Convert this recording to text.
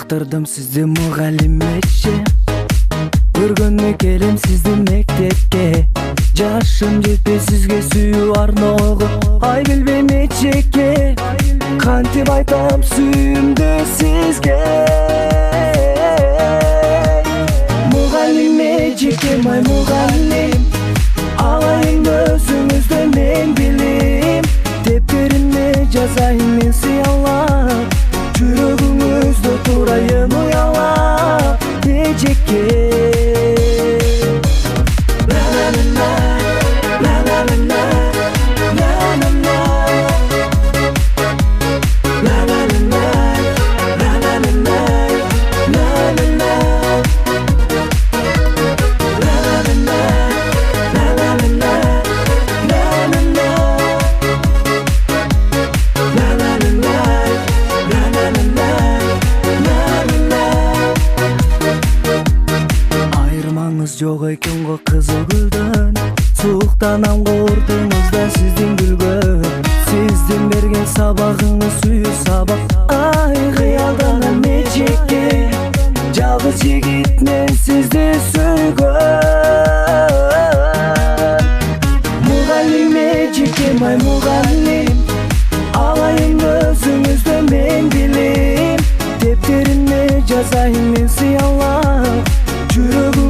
жактырдым сизди мугалим эже, көргөнү келем сизди мектепке. Жашым жетпей сизге сүйүү арноого, ай билбейм эчеке, кантип айтам сүйүүмдү сизге. Мугалим эжеке, май мугалим, алайын өзүңүздөн мен билим. Тептерине жазайын мен сыялап, жүрөгүңүздө турайын уялап эжеке. Жок экен го кызыл гүлдөн, сууктанам курдуңуз да сиздин күлгөн. Сиздин берген сабагыңыз сүйүү сабак, ай кыялданам эжеке, жалгыз жигит мен сизди сүйгөн. Мугалим эжеке, май мугалим, алайын өзүңүздөн мен билим. Тептерине жазайын мен сыялап, жүрөгүм